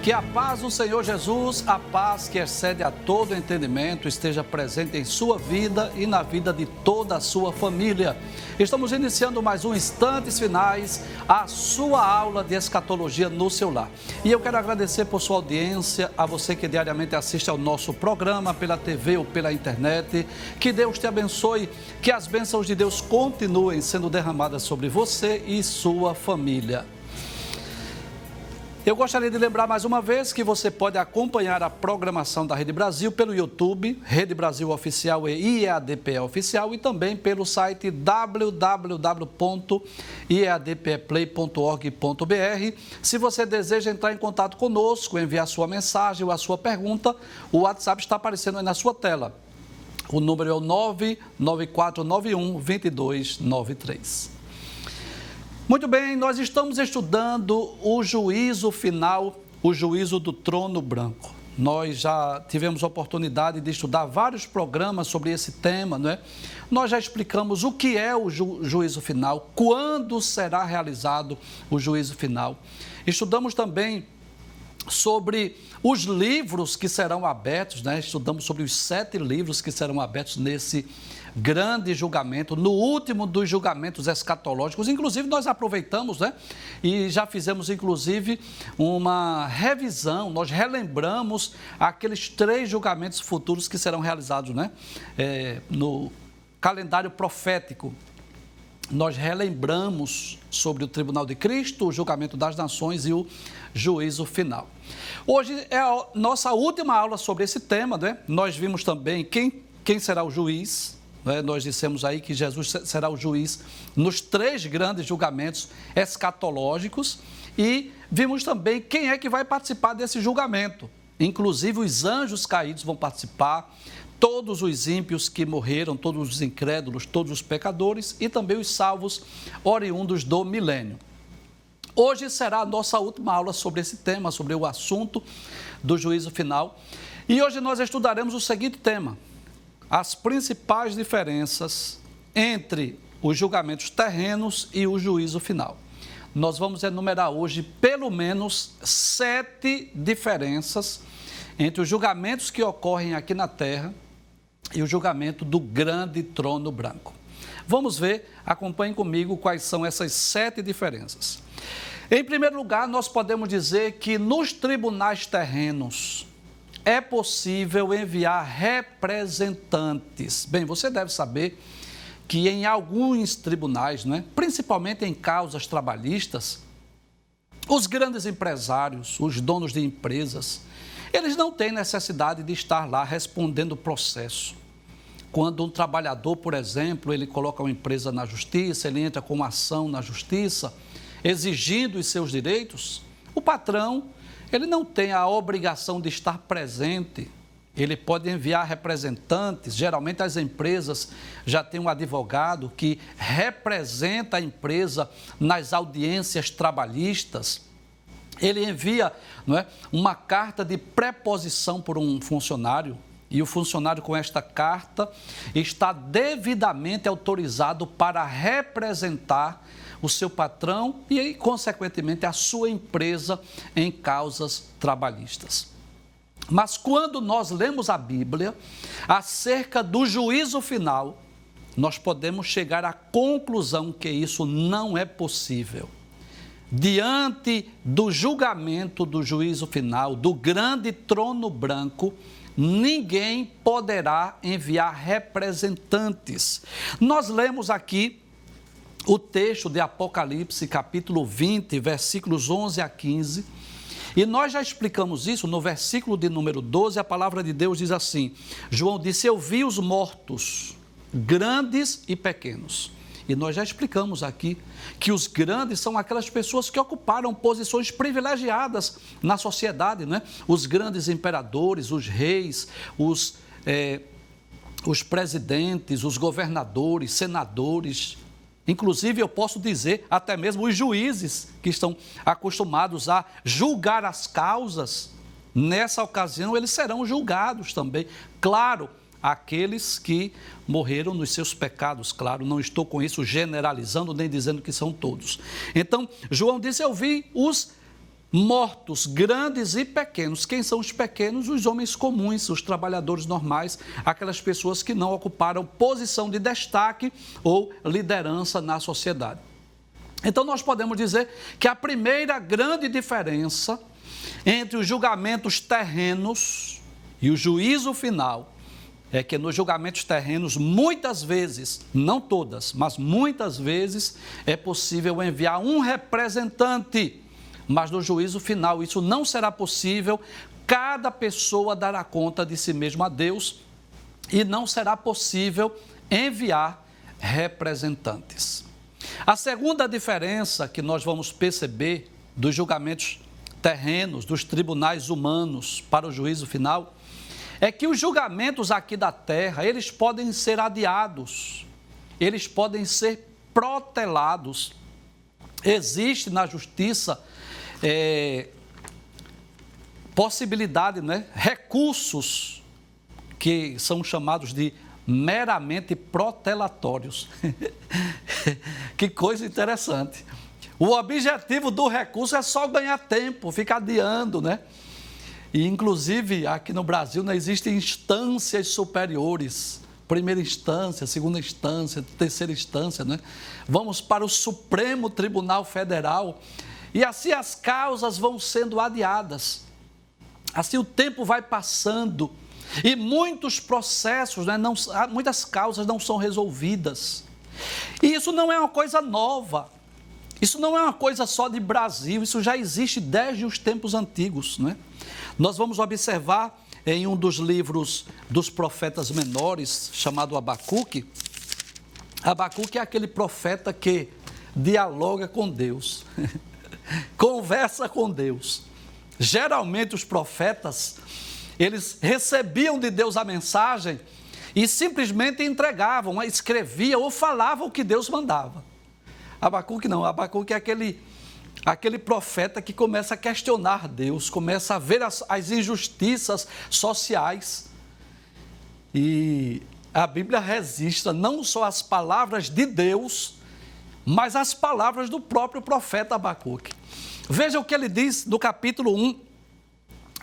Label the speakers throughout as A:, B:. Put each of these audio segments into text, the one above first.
A: Que a paz do Senhor Jesus, a paz que excede a todo entendimento, esteja presente em sua vida e na vida de toda a sua família. Estamos iniciando mais um Instantes Finais, a sua aula de escatologia no seu lar. E eu quero agradecer por sua audiência, a você que diariamente assiste ao nosso programa, pela TV ou pela internet. Que Deus te abençoe, que as bênçãos de Deus continuem sendo derramadas sobre você e sua família. Eu gostaria de lembrar mais uma vez que você pode acompanhar a programação da Rede Brasil pelo YouTube, Rede Brasil Oficial e IEADPE Oficial, e também pelo site www.iadpeplay.org.br. Se você deseja entrar em contato conosco, enviar sua mensagem ou a sua pergunta, o WhatsApp está aparecendo aí na sua tela. O número é o 99491-2293. Muito bem, nós estamos estudando o juízo final, o juízo do trono branco. Nós já tivemos a oportunidade de estudar vários programas sobre esse tema, não é? Nós já explicamos o que é o juízo final, quando será realizado o juízo final. Estudamos também sobre os livros que serão abertos, né? Estudamos sobre os 7 livros que serão abertos nesse grande julgamento, no último dos julgamentos escatológicos. Inclusive, nós aproveitamos, né? E já fizemos, inclusive, uma revisão, nós relembramos aqueles 3 julgamentos futuros que serão realizados, né? No calendário profético. Nós relembramos sobre o Tribunal de Cristo, o julgamento das nações e o juízo final. Hoje é a nossa última aula sobre esse tema, né? Nós vimos também quem será o juiz, né? Nós dissemos aí que Jesus será o juiz nos 3 grandes julgamentos escatológicos e vimos também quem é que vai participar desse julgamento. Inclusive os anjos caídos vão participar, todos os ímpios que morreram, todos os incrédulos, todos os pecadores e também os salvos oriundos do milênio. Hoje será a nossa última aula sobre esse tema, sobre o assunto do juízo final. E hoje nós estudaremos o seguinte tema: as principais diferenças entre os julgamentos terrenos e o juízo final. Nós vamos enumerar hoje pelo menos 7 diferenças entre os julgamentos que ocorrem aqui na Terra e o julgamento do grande trono branco. Vamos ver, acompanhem comigo quais são essas 7 diferenças. Em primeiro lugar, nós podemos dizer que nos tribunais terrenos é possível enviar representantes. Bem, você deve saber que em alguns tribunais, né, principalmente em causas trabalhistas, os grandes empresários, os donos de empresas, eles não têm necessidade de estar lá respondendo o processo. Quando um trabalhador, por exemplo, ele coloca uma empresa na justiça, ele entra com uma ação na justiça, exigindo os seus direitos, o patrão, ele não tem a obrigação de estar presente. Ele pode enviar representantes, geralmente as empresas já têm um advogado que representa a empresa nas audiências trabalhistas. Ele envia, não é, uma carta de preposição por um funcionário e o funcionário com esta carta está devidamente autorizado para representar o seu patrão e, consequentemente, a sua empresa em causas trabalhistas. Mas quando nós lemos a Bíblia acerca do juízo final, nós podemos chegar à conclusão que isso não é possível. Diante do julgamento do juízo final, do grande trono branco, ninguém poderá enviar representantes. Nós lemos aqui o texto de Apocalipse, capítulo 20, versículos 11 a 15, e nós já explicamos isso no versículo de número 12, a palavra de Deus diz assim: João disse, eu vi os mortos, grandes e pequenos. E nós já explicamos aqui que os grandes são aquelas pessoas que ocuparam posições privilegiadas na sociedade, né? Os grandes imperadores, os reis, os presidentes, os governadores, senadores. Inclusive, eu posso dizer, até mesmo os juízes que estão acostumados a julgar as causas, nessa ocasião eles serão julgados também. Claro, aqueles que morreram nos seus pecados, claro, não estou com isso generalizando nem dizendo que são todos. Então, João disse, eu vi os mortos, grandes e pequenos. Quem são os pequenos? Os homens comuns, os trabalhadores normais, aquelas pessoas que não ocuparam posição de destaque ou liderança na sociedade. Então, nós podemos dizer que a primeira grande diferença entre os julgamentos terrenos e o juízo final é que nos julgamentos terrenos, muitas vezes, não todas, mas muitas vezes, é possível enviar um representante. Mas no juízo final isso não será possível, cada pessoa dará conta de si mesma a Deus e não será possível enviar representantes. A segunda diferença que nós vamos perceber dos julgamentos terrenos, dos tribunais humanos para o juízo final, é que os julgamentos aqui da terra, eles podem ser adiados, eles podem ser protelados. Existe na justiça possibilidade, recursos que são chamados de meramente protelatórios. Que coisa interessante. O objetivo do recurso é só ganhar tempo, ficar adiando, E, inclusive, aqui no Brasil não existem instâncias superiores. Primeira instância, segunda instância, terceira instância, Vamos para o Supremo Tribunal Federal e assim as causas vão sendo adiadas. Assim o tempo vai passando e muitos processos, muitas causas não são resolvidas. E isso não é uma coisa nova. Isso não é uma coisa só de Brasil, isso já existe desde os tempos antigos, Nós vamos observar em um dos livros dos profetas menores, chamado Abacuque. Abacuque é aquele profeta que dialoga com Deus, conversa com Deus. Geralmente os profetas, eles recebiam de Deus a mensagem e simplesmente entregavam, escreviam ou falavam o que Deus mandava. Abacuque não, Abacuque é aquele profeta que começa a questionar Deus, começa a ver as injustiças sociais. E a Bíblia registra não só as palavras de Deus, mas as palavras do próprio profeta Abacuque. Veja o que ele diz no capítulo 1,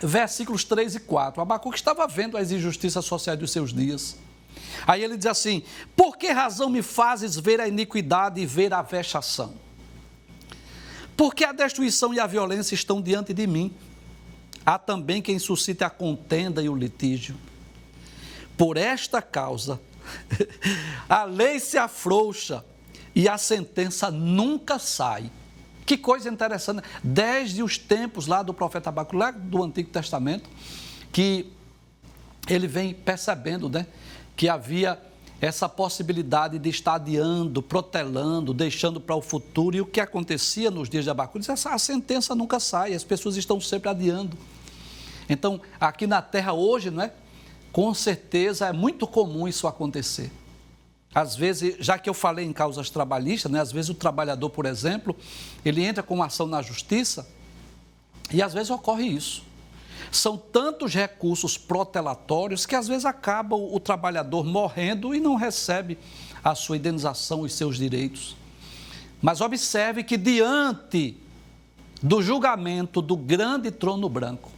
A: versículos 3 e 4. Abacuque estava vendo as injustiças sociais dos seus dias. Aí ele diz assim: por que razão me fazes ver a iniquidade e ver a vexação? Porque a destruição e a violência estão diante de mim. Há também quem suscite a contenda e o litígio. Por esta causa, a lei se afrouxa e a sentença nunca sai. Que coisa interessante. Desde os tempos lá do profeta Abacuque, lá do Antigo Testamento, que ele vem percebendo, que havia essa possibilidade de estar adiando, protelando, deixando para o futuro. E o que acontecia nos dias de Abacuque? A sentença nunca sai, as pessoas estão sempre adiando. Então, aqui na terra hoje, com certeza é muito comum isso acontecer. Às vezes, já que eu falei em causas trabalhistas, às vezes o trabalhador, por exemplo, ele entra com uma ação na justiça e às vezes ocorre isso. São tantos recursos protelatórios que às vezes acaba o trabalhador morrendo e não recebe a sua indenização, os seus direitos. Mas observe que diante do julgamento do grande trono branco,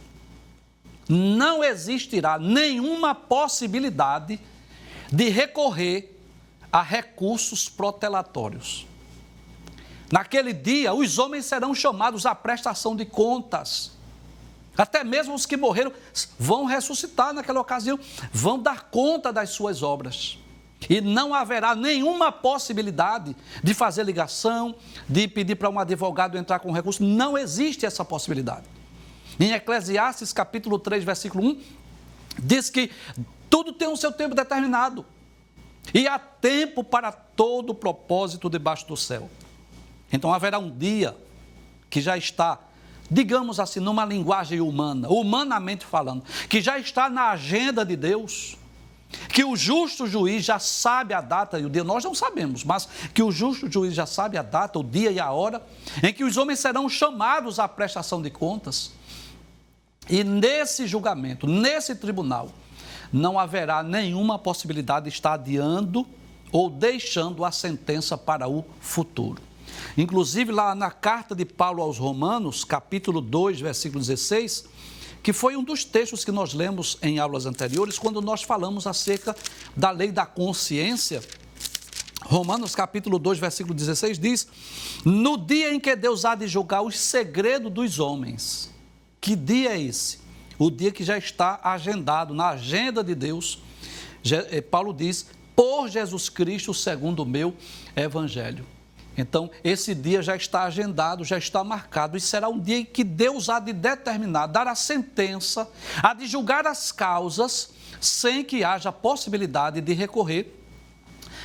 A: não existirá nenhuma possibilidade de recorrer a recursos protelatórios. Naquele dia, os homens serão chamados à prestação de contas. Até mesmo os que morreram vão ressuscitar naquela ocasião, vão dar conta das suas obras. E não haverá nenhuma possibilidade de fazer ligação, de pedir para um advogado entrar com recurso. Não existe essa possibilidade. Em Eclesiastes, capítulo 3, versículo 1, diz que tudo tem o seu tempo determinado. E há tempo para todo propósito debaixo do céu. Então haverá um dia que já está, digamos assim, numa linguagem humana, humanamente falando, que já está na agenda de Deus, que o justo juiz já sabe a data e o dia, nós não sabemos, mas que o justo juiz já sabe a data, o dia e a hora, em que os homens serão chamados à prestação de contas. E nesse julgamento, nesse tribunal, não haverá nenhuma possibilidade de estar adiando ou deixando a sentença para o futuro. Inclusive lá na carta de Paulo aos Romanos, capítulo 2, versículo 16, que foi um dos textos que nós lemos em aulas anteriores, quando nós falamos acerca da lei da consciência. Romanos capítulo 2, versículo 16 diz: no dia em que Deus há de julgar os segredos dos homens. Que dia é esse? O dia que já está agendado na agenda de Deus. Paulo diz: por Jesus Cristo, segundo o meu evangelho. Então, esse dia já está agendado, já está marcado, e será um dia em que Deus há de determinar, dar a sentença, há de julgar as causas, sem que haja possibilidade de recorrer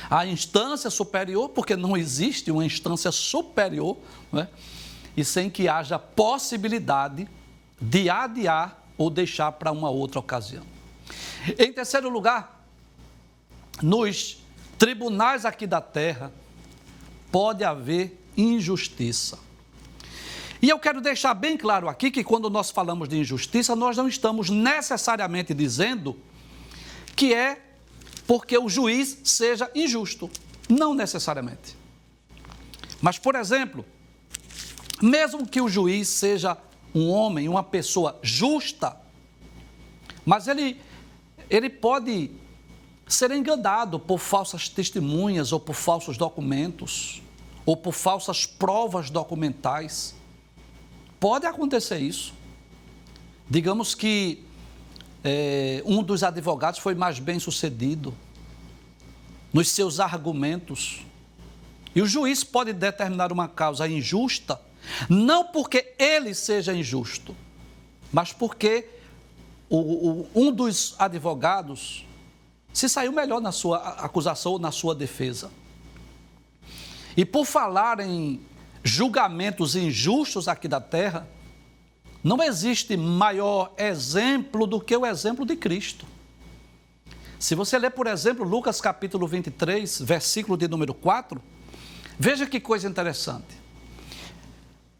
A: à instância superior, porque não existe uma instância superior, né? E sem que haja possibilidade de adiar ou deixar para uma outra ocasião. Em terceiro lugar, nos tribunais aqui da terra, pode haver injustiça. E eu quero deixar bem claro aqui que quando nós falamos de injustiça, nós não estamos necessariamente dizendo que é porque o juiz seja injusto. Não necessariamente. Mas, por exemplo, mesmo que o juiz seja um homem, uma pessoa justa, mas ele pode ser enganado por falsas testemunhas, ou por falsos documentos, ou por falsas provas documentais. Pode acontecer isso. Digamos que um dos advogados foi mais bem sucedido nos seus argumentos, e o juiz pode determinar uma causa injusta, não porque ele seja injusto, mas porque um dos advogados se saiu melhor na sua acusação ou na sua defesa. E por falar em julgamentos injustos aqui da terra, não existe maior exemplo do que o exemplo de Cristo. Se você ler, por exemplo, Lucas capítulo 23, versículo de número 4, veja que coisa interessante.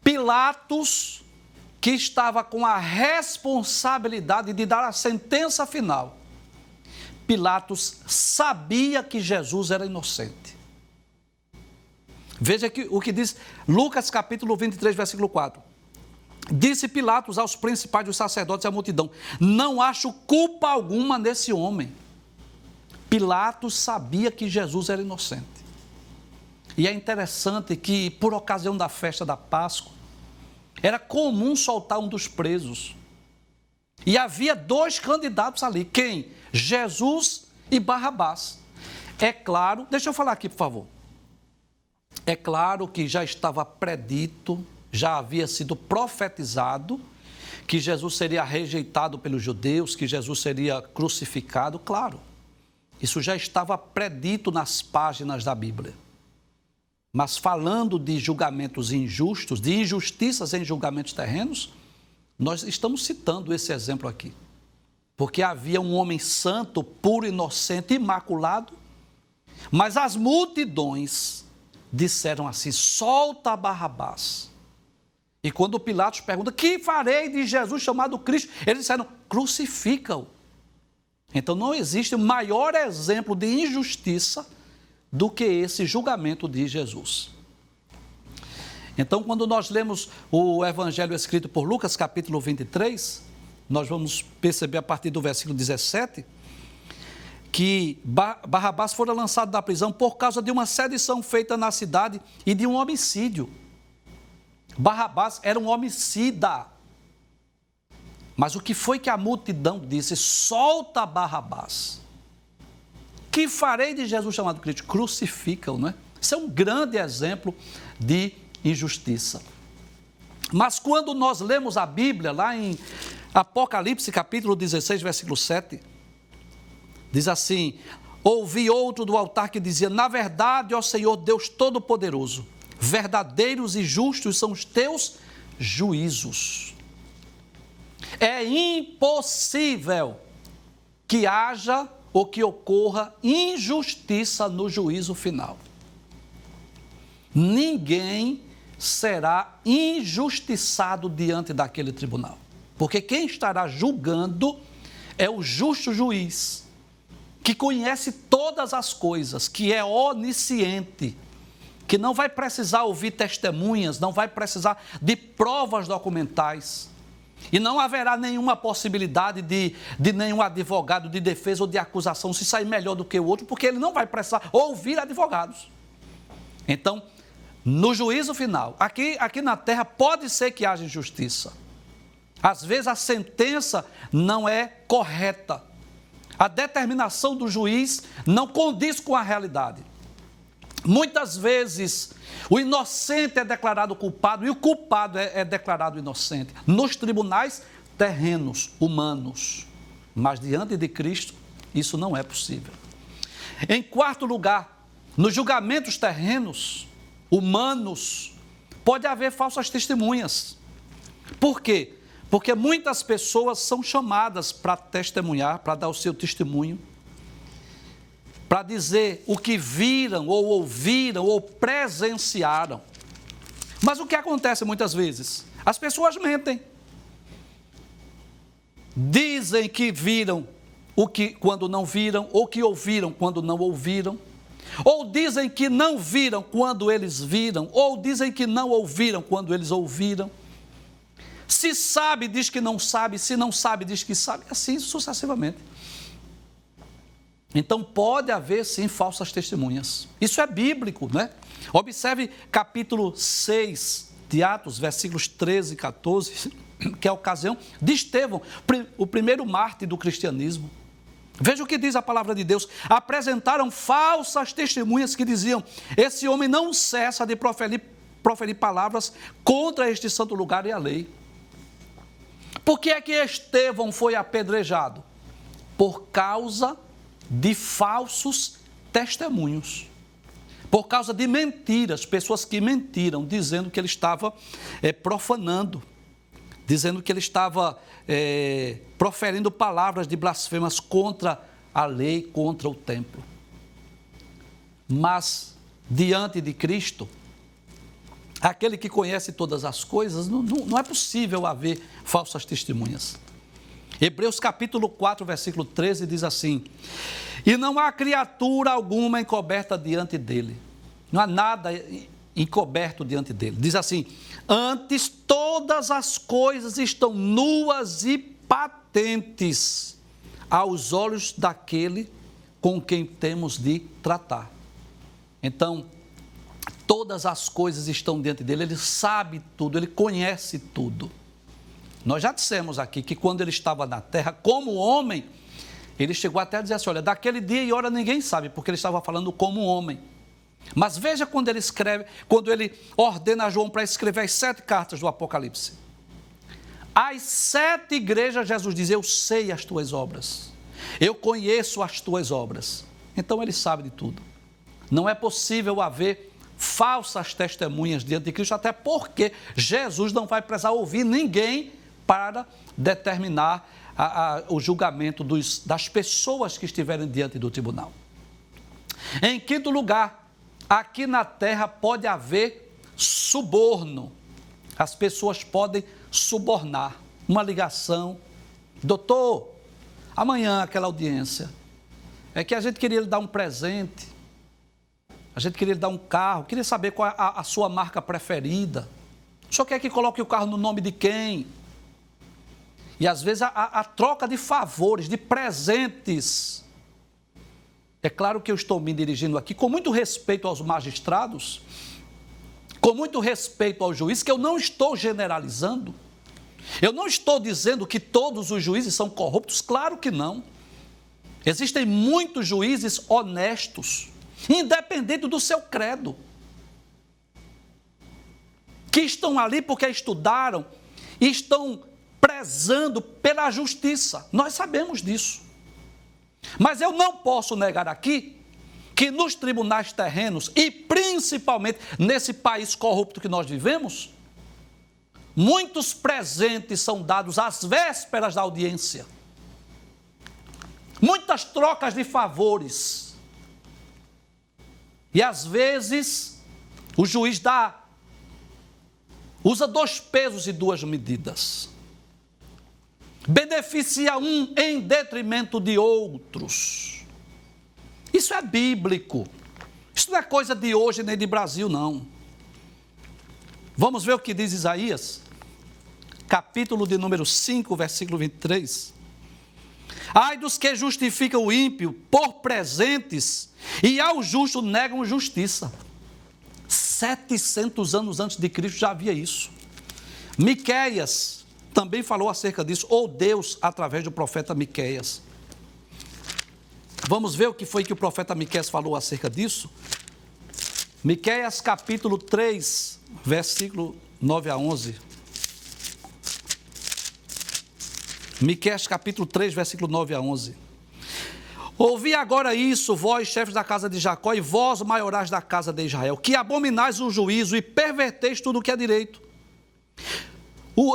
A: Pilatos, que estava com a responsabilidade de dar a sentença final, Pilatos sabia que Jesus era inocente. Veja o que diz Lucas capítulo 23, versículo 4. Disse Pilatos aos principais dos sacerdotes e à multidão: não acho culpa alguma nesse homem. Pilatos sabia que Jesus era inocente. E é interessante que, por ocasião da festa da Páscoa, era comum soltar um dos presos. E havia dois candidatos ali. Quem? Jesus e Barrabás. É claro, deixa eu falar aqui, por favor. É claro que já estava predito, já havia sido profetizado que Jesus seria rejeitado pelos judeus, que Jesus seria crucificado, claro. Isso já estava predito nas páginas da Bíblia. Mas falando de julgamentos injustos, de injustiças em julgamentos terrenos, nós estamos citando esse exemplo aqui. Porque havia um homem santo, puro, inocente, imaculado, mas as multidões disseram assim: solta Barrabás. E quando Pilatos pergunta: que farei de Jesus chamado Cristo? Eles disseram: crucifica-o. Então não existe maior exemplo de injustiça do que esse julgamento de Jesus. Então, quando nós lemos o evangelho escrito por Lucas, capítulo 23, nós vamos perceber a partir do versículo 17, que Barrabás fora lançado da prisão por causa de uma sedição feita na cidade e de um homicídio. Barrabás era um homicida. Mas o que foi que a multidão disse? Solta Barrabás. Que farei de Jesus chamado Cristo? Crucifica-o, não é? Isso é um grande exemplo de injustiça. Mas quando nós lemos a Bíblia, lá em Apocalipse, capítulo 16, versículo 7, diz assim: ouvi outro do altar que dizia: na verdade, ó Senhor Deus Todo-Poderoso, verdadeiros e justos são os teus juízos. É impossível que haja ou que ocorra injustiça no juízo final. Ninguém será injustiçado diante daquele tribunal, porque quem estará julgando é o justo juiz, que conhece todas as coisas, que é onisciente, que não vai precisar ouvir testemunhas, não vai precisar de provas documentais. E não haverá nenhuma possibilidade de nenhum advogado de defesa ou de acusação se sair melhor do que o outro, porque ele não vai precisar ouvir advogados. Então, no juízo final, aqui na terra pode ser que haja injustiça. Às vezes a sentença não é correta. A determinação do juiz não condiz com a realidade. Muitas vezes o inocente é declarado culpado e o culpado é declarado inocente. Nos tribunais terrenos, humanos. Mas diante de Cristo, isso não é possível. Em quarto lugar, nos julgamentos terrenos, humanos, pode haver falsas testemunhas. Por quê? Porque muitas pessoas são chamadas para testemunhar, para dar o seu testemunho, para dizer o que viram, ou ouviram, ou presenciaram. Mas o que acontece muitas vezes? As pessoas mentem. Dizem que viram quando não viram, ou que ouviram quando não ouviram. Ou dizem que não viram quando eles viram, ou dizem que não ouviram quando eles ouviram. Se sabe, diz que não sabe, se não sabe, diz que sabe, assim sucessivamente. Então pode haver sim falsas testemunhas. Isso é bíblico, né? Observe capítulo 6 de Atos, versículos 13 e 14, que é a ocasião de Estevão, o primeiro mártir do cristianismo. Veja o que diz a palavra de Deus. Apresentaram falsas testemunhas que diziam: esse homem não cessa de proferir palavras contra este santo lugar e a lei. Por que é que Estevão foi apedrejado? Por causa de falsos testemunhos. Por causa de mentiras, pessoas que mentiram, dizendo que ele estava profanando, dizendo que ele estava proferindo palavras de blasfemas contra a lei, contra o templo. Mas, diante de Cristo, aquele que conhece todas as coisas, não é possível haver falsas testemunhas. Hebreus capítulo 4, versículo 13 diz assim: e não há criatura alguma encoberta diante dele. Não há nada encoberto diante dele. Diz assim: antes todas as coisas estão nuas e patentes aos olhos daquele com quem temos de tratar. Então, todas as coisas estão diante dele, ele sabe tudo, ele conhece tudo. Nós já dissemos aqui que quando ele estava na terra, como homem, ele chegou até a dizer assim: olha, daquele dia e hora ninguém sabe, porque ele estava falando como homem. Mas veja quando ele escreve, quando ele ordena a João para escrever as 7 cartas do Apocalipse. As 7 igrejas, Jesus diz: eu sei as tuas obras, eu conheço as tuas obras. Então ele sabe de tudo. Não é possível haver falsas testemunhas diante de Cristo, até porque Jesus não vai precisar ouvir ninguém para determinar o julgamento das pessoas que estiverem diante do tribunal. Em quinto lugar, aqui na terra pode haver suborno. As pessoas podem subornar. Uma ligação: doutor, amanhã aquela audiência, é que a gente queria lhe dar um presente, a gente queria lhe dar um carro, queria saber qual é a sua marca preferida. O senhor quer que coloque o carro no nome de quem? E às vezes a troca de favores, de presentes. É claro que eu estou me dirigindo aqui com muito respeito aos magistrados, com muito respeito ao juiz, que eu não estou generalizando. Eu não estou dizendo que todos os juízes são corruptos, claro que não. Existem muitos juízes honestos, independente do seu credo, que estão ali porque estudaram e estão prezando pela justiça. Nós sabemos disso. Mas eu não posso negar aqui que nos tribunais terrenos, e principalmente nesse país corrupto que nós vivemos, muitos presentes são dados às vésperas da audiência. Muitas trocas de favores. E às vezes o juiz usa 2 pesos e 2 medidas. Beneficia um em detrimento de outros. Isso é bíblico. Isso Isso não é coisa de hoje nem de Brasil, não. Vamos ver o que diz Isaías, capítulo de número 5, versículo 23. Ai dos que justificam o ímpio por presentes e ao justo negam justiça. 700 anos antes de Cristo já havia isso. Miqueias também falou acerca disso, ou Deus através do profeta Miqueias. Vamos ver o que foi que o profeta Miqueias falou acerca disso? Miqueias capítulo 3, versículo 9 a 11. Miqueias capítulo 3, versículo 9 a 11. Ouvi agora isso, vós, chefes da casa de Jacó, e vós, maiorais da casa de Israel, que abominais o juízo e perverteis tudo o que é direito.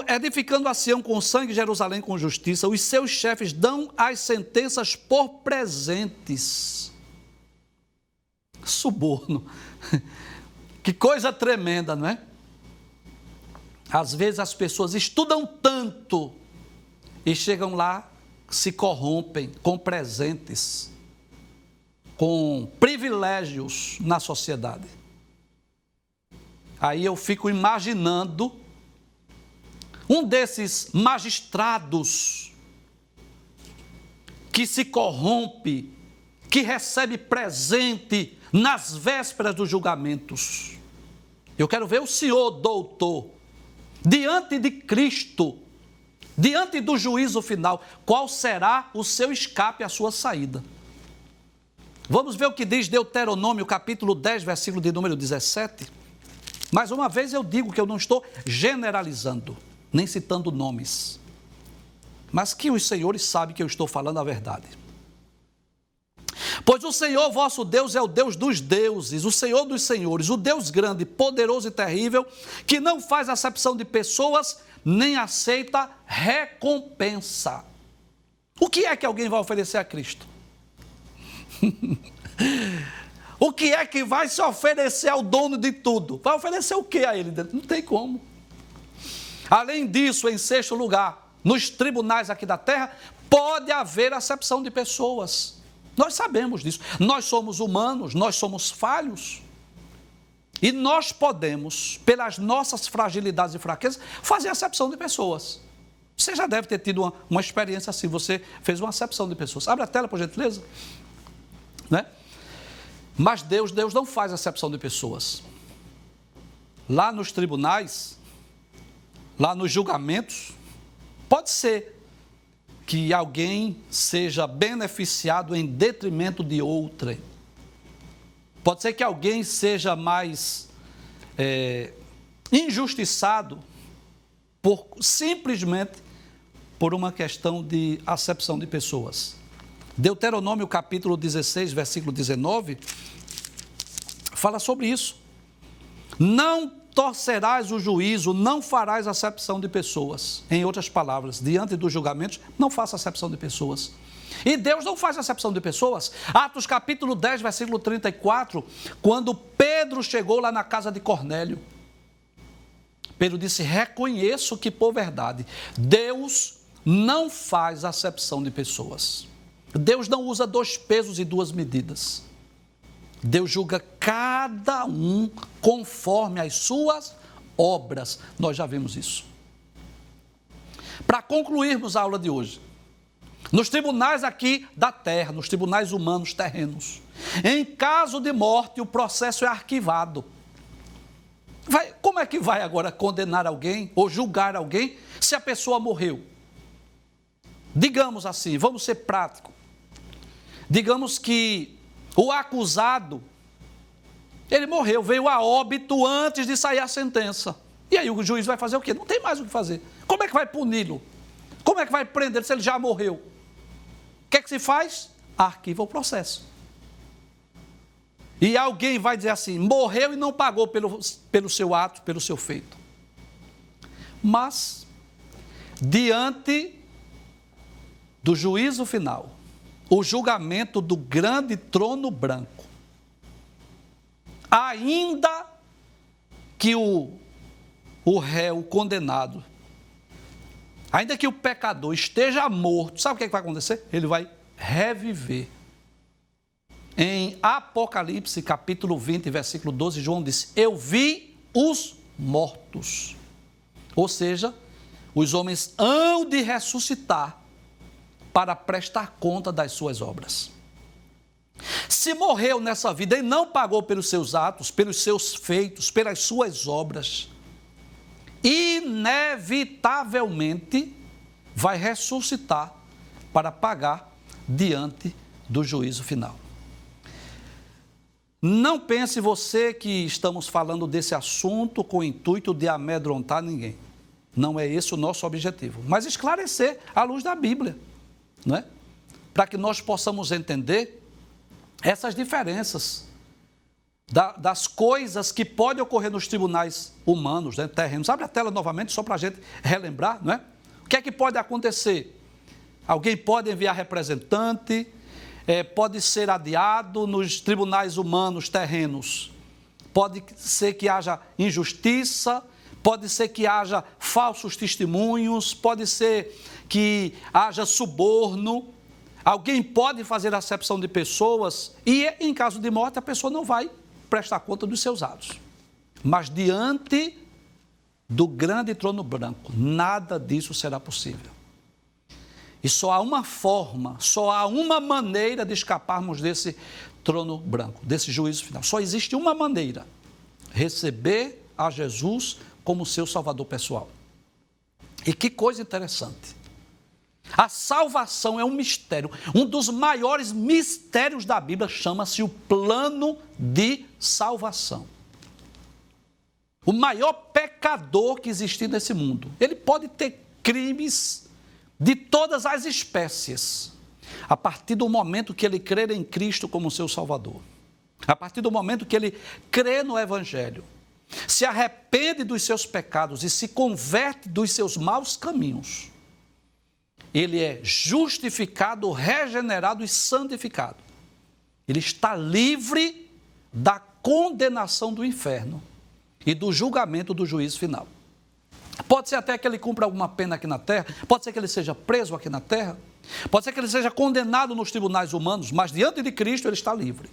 A: Edificando a Sião com sangue, Jerusalém com justiça, os seus chefes dão as sentenças por presentes. Suborno. Que coisa tremenda, não é? Às vezes as pessoas estudam tanto e chegam lá, se corrompem com presentes, com privilégios na sociedade. Aí eu fico imaginando um desses magistrados que se corrompe, que recebe presente nas vésperas dos julgamentos. Eu quero ver o senhor, doutor, diante de Cristo, diante do juízo final, qual será o seu escape, a sua saída? Vamos ver o que diz Deuteronômio, capítulo 10, versículo de número 17. Mais uma vez eu digo que eu não estou generalizando, nem citando nomes, mas que os senhores sabem que eu estou falando a verdade. Pois o Senhor vosso Deus é o Deus dos deuses, o Senhor dos senhores, o Deus grande, poderoso e terrível, que não faz acepção de pessoas, nem aceita recompensa. O que é que alguém vai oferecer a Cristo? O que é que vai se oferecer ao dono de tudo? Vai oferecer o que a ele? Não tem como. Além disso, em sexto lugar, nos tribunais aqui da terra, pode haver acepção de pessoas. Nós sabemos disso. Nós somos humanos, nós somos falhos. E nós podemos, pelas nossas fragilidades e fraquezas, fazer acepção de pessoas. Você já deve ter tido uma experiência assim, você fez uma acepção de pessoas. Abre a tela, por gentileza. Né? Mas Deus não faz acepção de pessoas. Lá nos tribunais, lá nos julgamentos, pode ser que alguém seja beneficiado em detrimento de outrem. Pode ser que alguém seja mais injustiçado simplesmente por uma questão de acepção de pessoas. Deuteronômio capítulo 16, versículo 19, fala sobre isso. Não torcerás o juízo, não farás acepção de pessoas. Em outras palavras, diante dos julgamentos, não faça acepção de pessoas. E Deus não faz acepção de pessoas. Atos capítulo 10, versículo 34, quando Pedro chegou lá na casa de Cornélio, Pedro disse: reconheço que por verdade, Deus não faz acepção de pessoas. Deus não usa 2 pesos e 2 medidas. Deus julga cada um conforme as suas obras. Nós já vimos isso. Para concluirmos a aula de hoje, nos tribunais aqui da terra, nos tribunais humanos terrenos, em caso de morte, o processo é arquivado. Como é que vai agora condenar alguém ou julgar alguém se a pessoa morreu? Digamos assim, vamos ser práticos. Digamos que o acusado, ele morreu, veio a óbito antes de sair a sentença. E aí o juiz vai fazer o quê? Não tem mais o que fazer. Como é que vai puni-lo? Como é que vai prender se ele já morreu? O que é que se faz? Arquiva o processo. E alguém vai dizer assim, morreu e não pagou pelo seu ato, pelo seu feito. Mas, diante do juízo final, o julgamento do grande trono branco, ainda que o réu, o condenado, ainda que o pecador esteja morto, sabe o que vai acontecer? Ele vai reviver. Em Apocalipse, capítulo 20, versículo 12, João disse: eu vi os mortos. Ou seja, os homens hão de ressuscitar para prestar conta das suas obras. Se morreu nessa vida e não pagou pelos seus atos, pelos seus feitos, pelas suas obras, inevitavelmente vai ressuscitar para pagar diante do juízo final. Não pense você que estamos falando desse assunto com o intuito de amedrontar ninguém. Não é esse o nosso objetivo, mas esclarecer à luz da Bíblia, não é? Para que nós possamos entender essas diferenças das coisas que podem ocorrer nos tribunais humanos, né, terrenos. Abre a tela novamente só para a gente relembrar, não é? O que é que pode acontecer? Alguém pode enviar representante, pode ser adiado nos tribunais humanos terrenos. Pode ser que haja injustiça, pode ser que haja falsos testemunhos, pode ser que haja suborno. Alguém pode fazer acepção de pessoas e, em caso de morte, a pessoa não vai prestar conta dos seus atos. Mas diante do grande trono branco, nada disso será possível. E só há uma forma, só há uma maneira de escaparmos desse trono branco, desse juízo final. Só existe uma maneira: receber a Jesus como seu Salvador pessoal. E que coisa interessante. A salvação é um mistério. Um dos maiores mistérios da Bíblia chama-se o plano de salvação. O maior pecador que existe nesse mundo, ele pode ter crimes de todas as espécies, a partir do momento que ele crer em Cristo como seu Salvador, a partir do momento que ele crê no Evangelho, se arrepende dos seus pecados e se converte dos seus maus caminhos, ele é justificado, regenerado e santificado. Ele está livre da condenação do inferno e do julgamento do juízo final. Pode ser até que ele cumpra alguma pena aqui na terra, pode ser que ele seja preso aqui na terra, pode ser que ele seja condenado nos tribunais humanos, mas diante de Cristo ele está livre.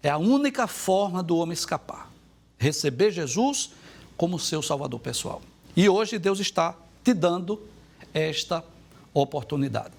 A: É a única forma do homem escapar: receber Jesus como seu Salvador pessoal. E hoje Deus está te dando esta oportunidade.